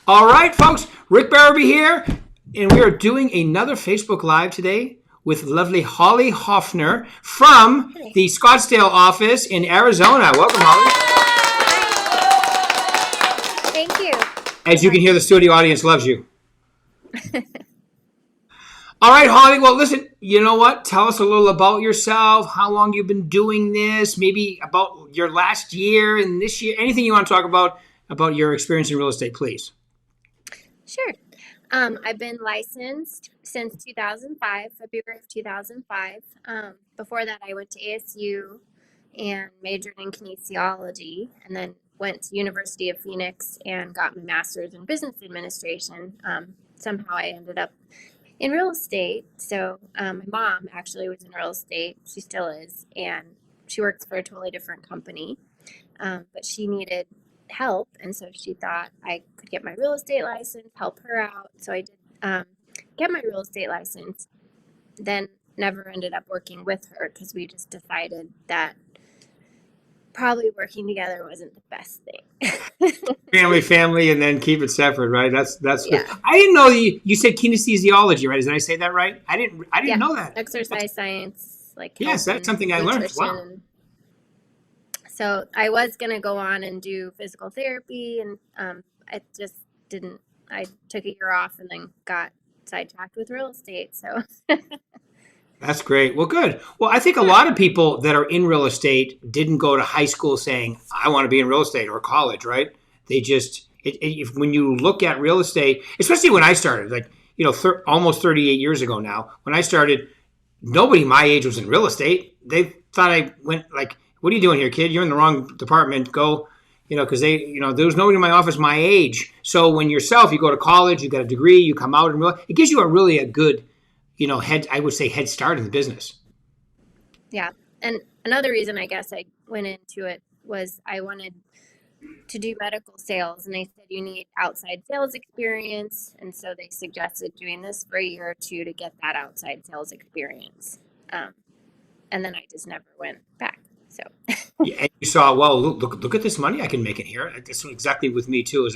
All right, folks, Rick Berube here, and we are doing another Facebook Live today with lovely Holly Hoepfner from the Scottsdale office in Arizona. Welcome, Holly. Thank you. As you can hear, the studio audience loves you. All right, Holly, well, listen, you know what? Tell us a little about yourself, how long you've been doing this, maybe about your last year and this year, anything you want to talk about your experience in real estate, please. Sure. I've been licensed since 2005, February of 2005. Before that, I went to ASU and majored in kinesiology, and then went to University of Phoenix and got my master's in business administration. Somehow I ended up in real estate. So my mom actually was in real estate. She still is, and she works for a totally different company. But she needed help, and so she thought I could get my real estate license, help her out. So I did get my real estate license, then never ended up working with her because we just decided that probably working together wasn't the best thing. Family, and then keep it separate, right? That's Yeah. good. I didn't know you said kinesiology, right? Did I say that right? I didn't know that. Exercise science, like yes, that's something I learned. Wow. So I was gonna go on and do physical therapy, and I just didn't. I took a year off and then got sidetracked with real estate. So That's great. Well, good. Well, I think a lot of people that are in real estate didn't go to high school saying, I want to be in real estate, or college, right? They just, when you look at real estate, especially when I started, like, almost 38 years ago now, when I started, nobody my age was in real estate. They thought I went like, what are you doing here, kid? You're in the wrong department. Go, because there was nobody in my office my age. So when you go to college, you got a degree, you come out, and it gives you a good, head start in the business. Yeah. And another reason I guess I went into it was I wanted to do medical sales, and they said you need outside sales experience. And so they suggested doing this for a year or two to get that outside sales experience. And then I just never went back. So yeah, and you saw, well, look at this money I can make in here. That's exactly with me too.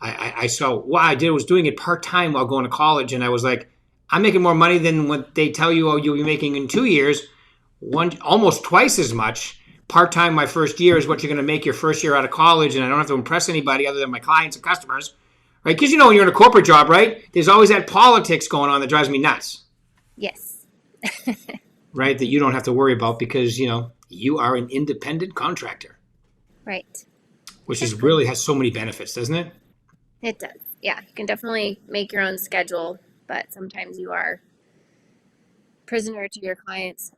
I saw what I did was doing it part-time while going to college. And I was like, I'm making more money than what they tell you, you'll be making in 2 years, almost twice as much. Part-time my first year is what you're going to make your first year out of college, and I don't have to impress anybody other than my clients and customers, right? Because when you're in a corporate job, right, there's always that politics going on that drives me nuts. Yes. Right, that you don't have to worry about because, you are an independent contractor. Right. Which really has so many benefits, doesn't it? It does. Yeah, you can definitely make your own schedule, but sometimes you are prisoner to your clients.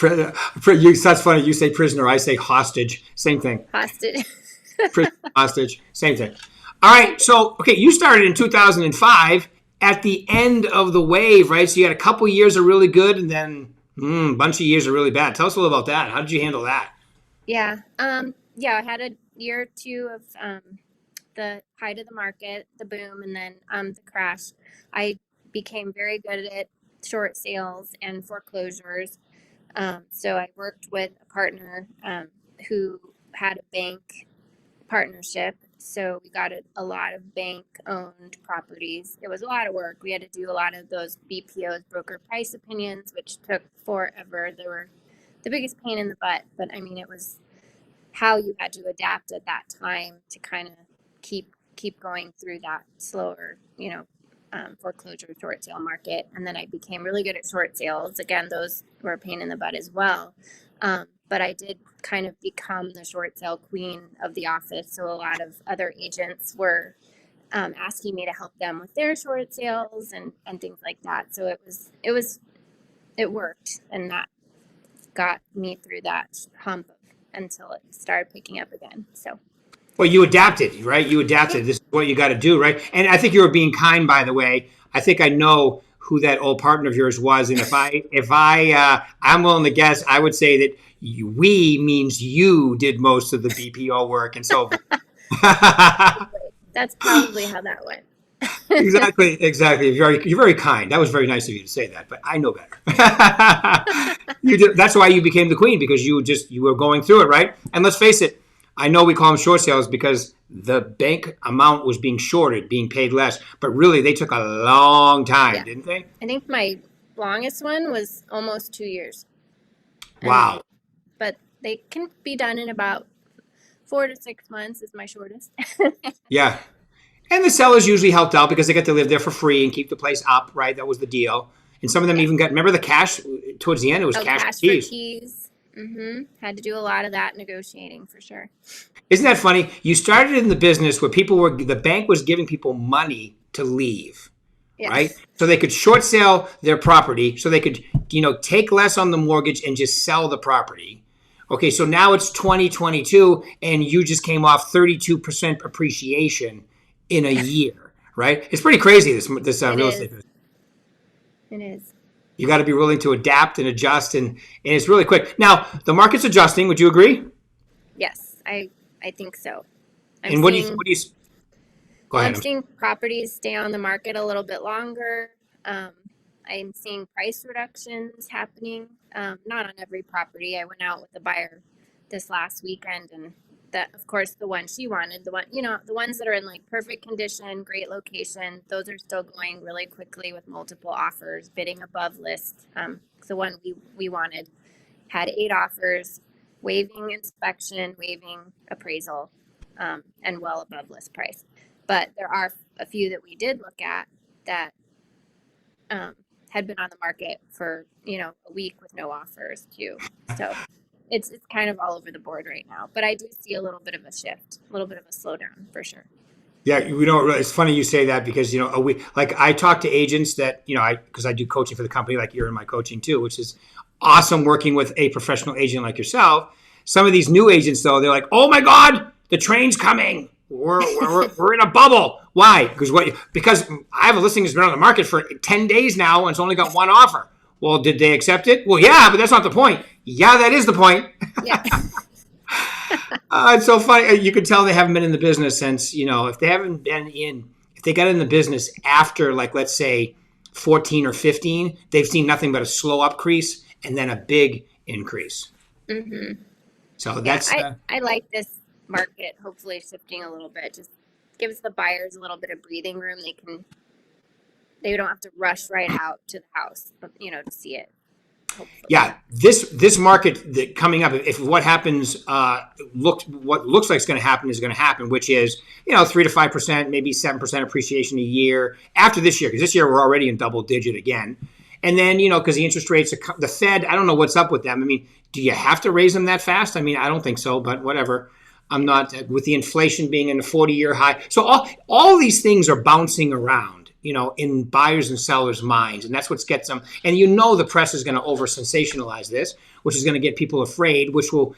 That's funny. You say prisoner. I say hostage. Same thing. Hostage. Hostage. Same thing. All right. So, you started in 2005 at the end of the wave, right? So you had a couple years of really good, and then a bunch of years are really bad. Tell us a little about that. How did you handle that? Yeah. I had a year or two of the height of the market, the boom, and then the crash. I became very good at short sales and foreclosures. So I worked with a partner who had a bank partnership. So we got a lot of bank-owned properties. It was a lot of work. We had to do a lot of those BPOs, broker price opinions, which took forever. They were the biggest pain in the butt. But, it was how you had to adapt at that time to kind of keep going through that slower, foreclosure short sale market. And then I became really good at short sales. Again, those were a pain in the butt as well. But I did kind of become the short sale queen of the office. So a lot of other agents were asking me to help them with their short sales and things like that. So it worked, and that got me through that hump until it started picking up again. So. Well, you adapted, right? You adapted. Yeah. This is what you got to do, right? And I think you were being kind, by the way. I think I know who that old partner of yours was, and I'm willing to guess, I would say that we means you did most of the BPO work, and so. That's probably how that went. Exactly. You're very kind. That was very nice of you to say that, but I know better. You did. That's why you became the queen, because you were going through it, right? And let's face it, I know we call them short sales because the bank amount was being shorted, being paid less, but really they took a long time, Yeah. didn't they? I think my longest one was almost 2 years. And Wow. but they can be done in about 4 to 6 months is my shortest. Yeah. And the sellers usually helped out because they got to live there for free and keep the place up, right? That was the deal. And some of them Yeah. even got, remember the cash towards the end? It was Oh, cash cash for keys. keys. Had to do a lot of that negotiating for sure. Isn't that funny? You started in the business where the bank was giving people money to leave, Yeah. right? So they could short sell their property, so they could, take less on the mortgage and just sell the property. Okay, so now it's 2022 and you just came off 32% appreciation in a year, right? It's pretty crazy, this It real is. estate business. It is. You got to be willing to adapt and adjust, and it's really quick. Now, the market's adjusting. Would you agree? Yes, I think so. I'm And seeing what do you, go Well, ahead. I'm seeing properties stay on the market a little bit longer. Um, I'm seeing price reductions happening. Not on every property. I went out with a buyer this last weekend, and that, of course, the one she wanted, the ones that are in like perfect condition, great location, those are still going really quickly with multiple offers, bidding above list. The one we wanted had 8 offers, waiving inspection, waiving appraisal, and well above list price. But there are a few that we did look at that um, had been on the market for a week with no offers too. So it's kind of all over the board right now. But I do see a little bit of a shift, a little bit of a slowdown for sure. Yeah, we don't really. It's funny you say that because like I talk to agents that because I do coaching for the company, like you're in my coaching too, which is awesome working with a professional agent like yourself. Some of these new agents though, they're like, "Oh my God, the train's coming. We're in a bubble. Why? Because I have a listing that's been on the market for 10 days now and it's only got one offer. Well, did they accept it? Well, yeah, but that's not the point. Yeah, that is the point. Yeah. It's so funny. You could tell they haven't been in the business since, if they got in the business after, like, let's say 14 or 15, they've seen nothing but a slow increase and then a big increase. hmm So Yeah. that's, I like this market hopefully shifting a little bit. Just gives the buyers a little bit of breathing room. They don't have to rush right out to the house, to see it. Hopefully. yeah, this market that coming up, if what happens, what looks like is going to happen is going to happen, which is 3 to 5%, maybe 7% appreciation a year after this year, because this year we're already in double digit again, and then because the interest rates, the Fed, I don't know what's up with them. I mean, do you have to raise them that fast? I mean, I don't think so, but whatever. I'm not with the inflation being in a 40-year high. So all these things are bouncing around, in buyers and sellers' minds, and that's what gets them. And the press is going to over sensationalize this, which is going to get people afraid. Which will,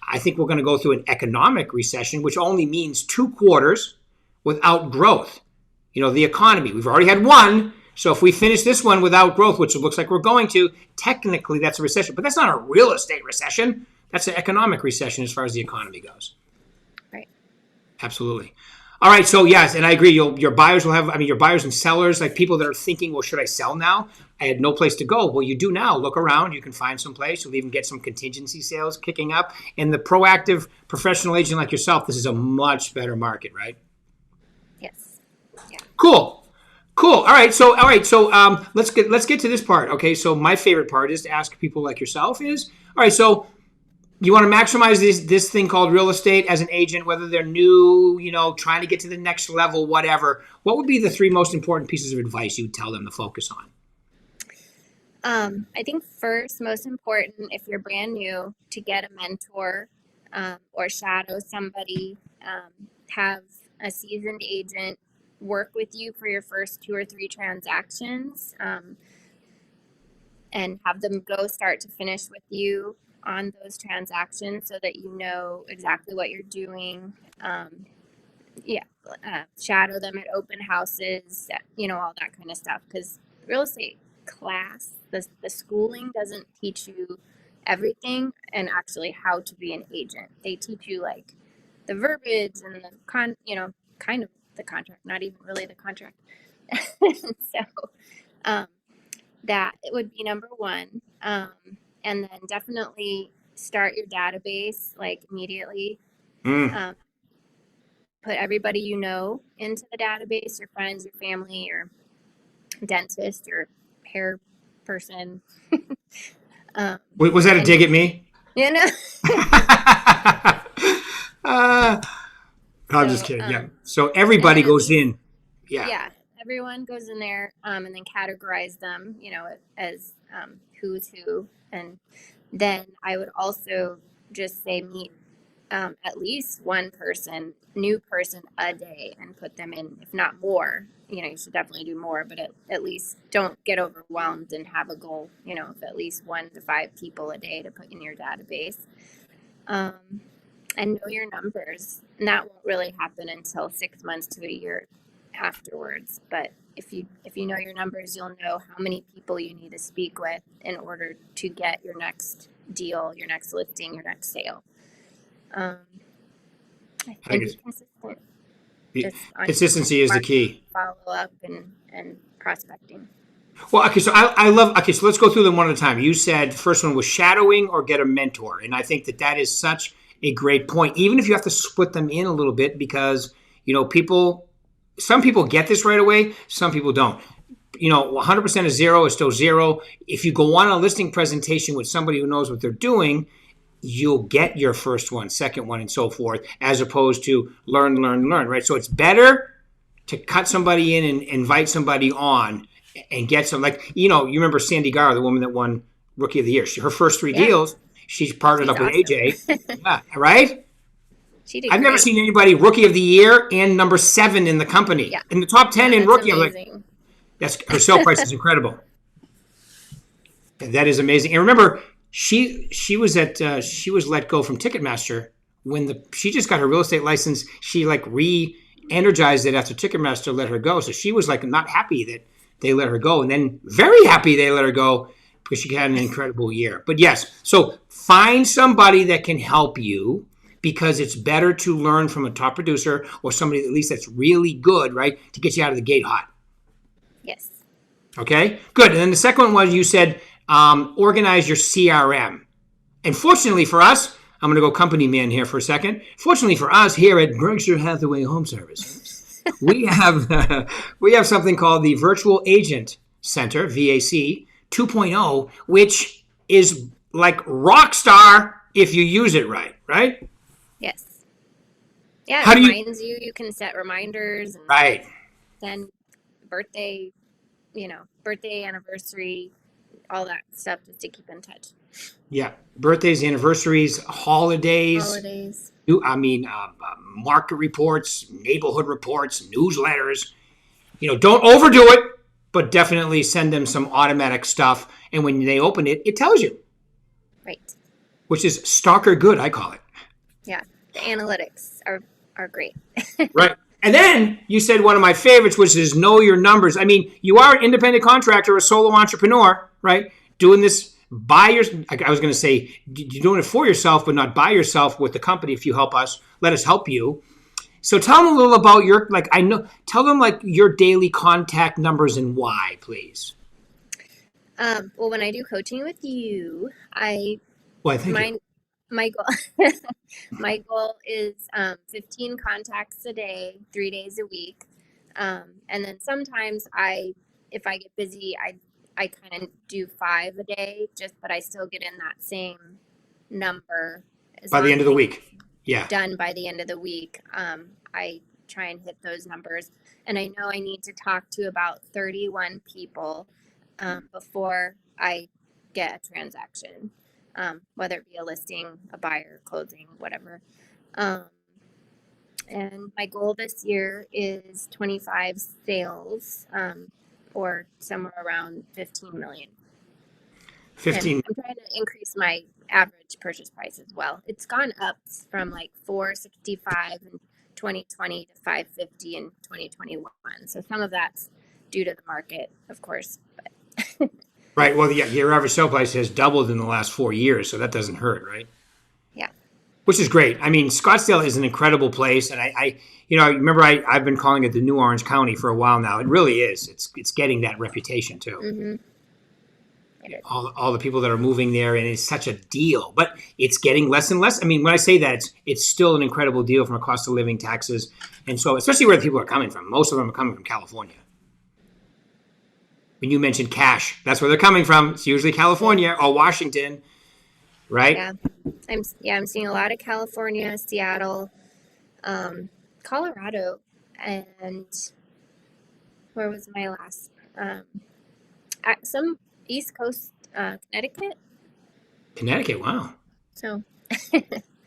I think we're going to go through an economic recession, which only means 2 quarters without growth. The economy. We've already had one. So if we finish this one without growth, which it looks like we're going to, technically that's a recession. But that's not a real estate recession. That's an economic recession as far as the economy goes. Right. Absolutely. All right. So yes, and I agree. Your buyers will have. I mean, your buyers and sellers, like people that are thinking, well, should I sell now? I had no place to go. Well, you do now. Look around. You can find some place. You'll even get some contingency sales kicking up. And the proactive professional agent like yourself, this is a much better market, right? Yes. Yeah. Cool. All right. So let's get to this part. Okay. So my favorite part is to ask people like yourself is, all right. So you want to maximize this thing called real estate as an agent, whether they're new, trying to get to the next level, whatever. What would be the 3 most important pieces of advice you would tell them to focus on? I think first, most important, if you're brand new, to get a mentor or shadow somebody, have a seasoned agent work with you for your first 2 or 3 transactions, and have them go start to finish with you on those transactions so that you know exactly what you're doing. Yeah, shadow them at open houses, all that kind of stuff. Because real estate class, the schooling doesn't teach you everything and actually how to be an agent. They teach you like the verbiage and kind of the contract, not even really the contract. So um, that it would be number one. And then definitely start your database like immediately. Mm. Um, put everybody you know into the database, your friends, your family, your dentist, your hair person. Was that a And dig at me? you know, uh, I'm just so kidding. Yeah. So everybody and at goes least in. Yeah. yeah, everyone goes in there, and then categorize them, as who's who, and then I would also just say meet at least one new person a day, and put them in, if not more. You should definitely do more, but at least don't get overwhelmed and have a goal, of at least 1 to 5 people a day to put in your database. Um, and know your numbers. And that won't really happen until 6 months to a year afterwards. But if you know your numbers, you'll know how many people you need to speak with in order to get your next deal, your next listing, your next sale. Um, I think and be consistent it's, just on consistency is the marketing, key. follow up, and prospecting. Well, okay, so I love, okay, so let's go through them one at a time. You said the first one was shadowing or get a mentor. And I think that is such a great point, even if you have to split them in a little bit, because, some people get this right away, some people don't. 100% of zero is still zero. If you go on a listing presentation with somebody who knows what they're doing, you'll get your first one, second one, and so forth, as opposed to learn, right? So it's better to cut somebody in and invite somebody on and get some, like, you remember Sandy Garr, the woman that won Rookie of the Year. Her first 3 Yeah, deals, she's partnered she's up with AJ. awesome. Yeah, right? She did I've never great. seen anybody Rookie of the Year and number 7 in the company. Yeah, In the top 10 no, in that's Rookie, I'm like, amazing. her sale price is incredible. That is amazing. And remember, she was let go from Ticketmaster when she just got her real estate license. She like re-energized it after Ticketmaster let her go. So she was like not happy that they let her go, and then very happy they let her go because she had an incredible year. But yes, so find somebody that can help you, because it's better to learn from a top producer or somebody at least that's really good, right, to get you out of the gate hot. Yes. Okay, good. And then the second one was, you said organize your CRM. And fortunately for us, I'm going to go company man here for a second. Fortunately for us here at Berkshire Hathaway Home Services, we have something called the Virtual Agent Center, VAC 2.0, which is like rock star if you use it right, right? Yes. Yeah, How it do you? reminds you. You can set reminders and Right. send birthday, birthday, anniversary, all that stuff, just to keep in touch. Yeah, birthdays, anniversaries, holidays. Holidays. Market reports, neighborhood reports, newsletters. Don't overdo it, but definitely send them some automatic stuff. And when they open it, it tells you. Right. Which is stalker good, I call it. Yeah. The analytics are great. Right. And then you said one of my favorites, which is know your numbers. I mean, you are an independent contractor, a solo entrepreneur, right? Doing this I was going to say, you're doing it for yourself, but not by yourself with the company. If you help us, let us help you. So tell them a little about tell them like your daily contact numbers and why, please. Well, when I do coaching with you, Thank you. my goal my goal is 15 contacts a day, 3 days a week, and then sometimes if I get busy, I kind of do 5 a day, but I still get in that same number as By the long end as of the I week. Yeah. done by the end of the week. I try and hit those numbers, and I know I need to talk to about 31 people before I get a transaction, whether it be a listing, a buyer, closing, whatever. And my goal this year is 25 sales, or somewhere around 15 million. 15. And I'm trying to increase my average purchase price as well. It's gone up from like 465 in 2020 to 550 in 2021. So some of that's due to the market, of course. But Right. Well, yeah, your average sale price has doubled in the last 4 years, so that doesn't hurt, right? yeah. Which is great. I mean, Scottsdale is an incredible place, and I remember I've been calling it the New Orange County for a while now. It really is. It's getting that reputation too. Mm-hmm. It is. all the people that are moving there, and it's such a deal. But it's getting less and less. I mean, when I say that, it's still an incredible deal from a cost of living, taxes, and so especially where the people are coming from. Most of them are coming from California. When you mentioned cash, that's where they're coming from. It's usually California or Washington, right? Yeah, I'm seeing a lot of California, Seattle, Colorado, and where was my last? Some East Coast, Connecticut. Connecticut, wow. So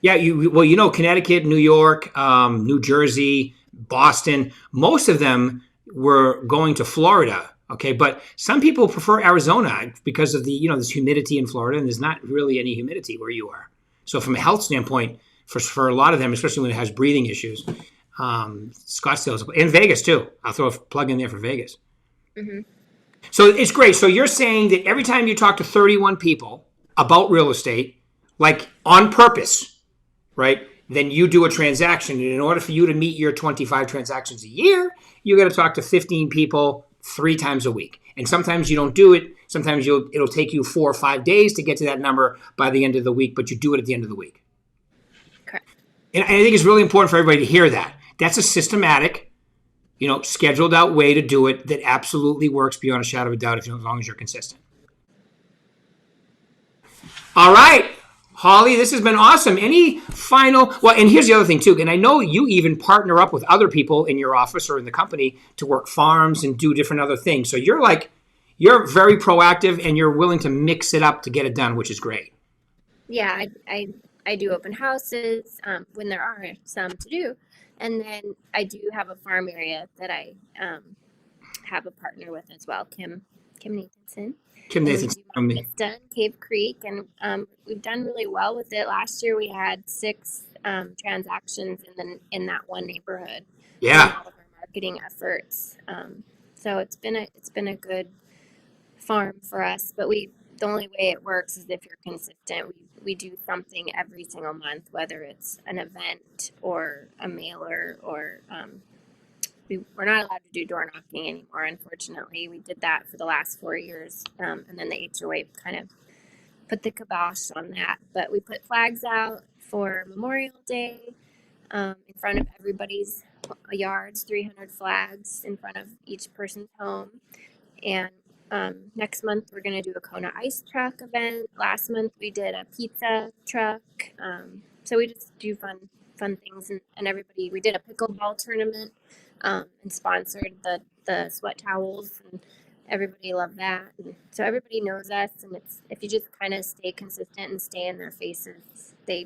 Yeah, you know, Connecticut, New York, New Jersey, Boston. Most of them were going to Florida. Okay, but some people prefer Arizona because of the this humidity in Florida, and there's not really any humidity where you are. So from a health standpoint, for a lot of them, especially when it has breathing issues, Scottsdale's in Vegas too. I'll throw a plug in there for Vegas. mhm. So it's great. So you're saying that every time you talk to 31 people about real estate, like on purpose, right? Then you do a transaction. And in order for you to meet your 25 transactions a year, you got to talk to 15 people 3 times a week. And sometimes you don't do it. Sometimes it'll take you 4 or 5 days to get to that number by the end of the week, but you do it at the end of the week. Correct. And I think it's really important for everybody to hear that. That's a systematic, scheduled out way to do it that absolutely works beyond a shadow of a doubt as long as you're consistent. All right. Holly, this has been awesome. Any final, and here's the other thing too, and I know you even partner up with other people in your office or in the company to work farms and do different other things. So you're very proactive and you're willing to mix it up to get it done, which is great. Yeah, I do open houses when there are some to do, and then I do have a farm area that I have a partner with as well, Kim Nathanson. Kim And we Nathan's do from me. Vista, Cave Creek, and we've done really well with it. Last year we had 6 transactions in that one neighborhood. Yeah. In all of our marketing efforts. So it's been a good farm for us. But the only way it works is if you're consistent. We do something every single month, whether it's an event or a mailer or we're not allowed to do door knocking anymore, unfortunately. We did that for the last 4 years, and then the HOA kind of put the kibosh on that. But we put flags out for Memorial Day in front of everybody's yards, 300 flags in front of each person's home. And next month, we're going to do a Kona ice truck event. Last month, we did a pizza truck. So we just do fun things. And everybody, we did a pickleball tournament. And sponsored the sweat towels, and everybody loved that. And so everybody knows us, and if you just kind of stay consistent and stay in their faces, they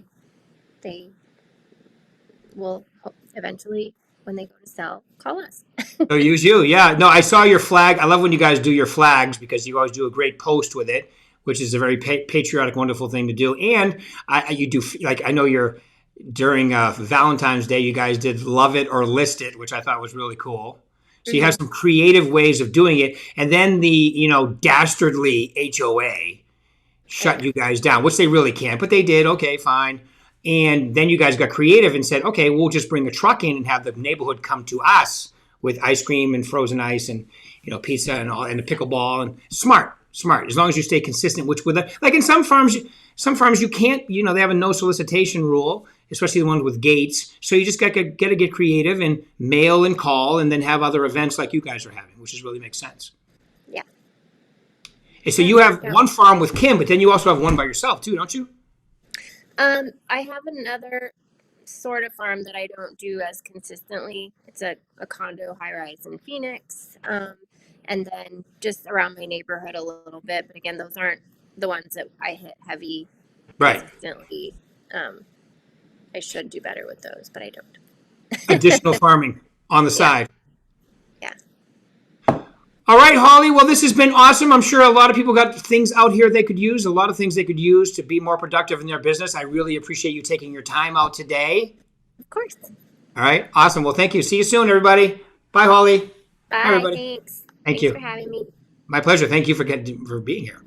will eventually, when they go to sell, call us. Or use you. Yeah. No, I saw your flag. I love when you guys do your flags because you always do a great post with it, which is a very patriotic, wonderful thing to do. And you do, I know you're, during Valentine's Day, you guys did Love It or List It, which I thought was really cool. So you have some creative ways of doing it. And then the, dastardly HOA shut you guys down, which they really can't, but they did. Okay, fine. And then you guys got creative and said, okay, we'll just bring a truck in and have the neighborhood come to us with ice cream and frozen ice and, pizza and all, and a pickleball. And smart. As long as you stay consistent, which with like in some farms you can't, they have a no solicitation rule, especially the ones with gates. So you just got to get creative and mail and call and then have other events like you guys are having, which really makes sense. Yeah. And so you have one farm with Kim, but then you also have one by yourself too, don't you? I have another sort of farm that I don't do as consistently. It's a condo high rise in Phoenix. And then just around my neighborhood a little bit. But again, those aren't the ones that I hit heavy consistently. I should do better with those, but I don't. Additional farming on the side. Yeah. All right, Holly. Well, this has been awesome. I'm sure a lot of people got things out here they could use, a lot of things they could use to be more productive in their business. I really appreciate you taking your time out today. Of course. All right. Awesome. Well, thank you. See you soon, everybody. Bye, Holly. Bye, everybody. Thanks. Thanks you for having me. My pleasure. Thank you for being here.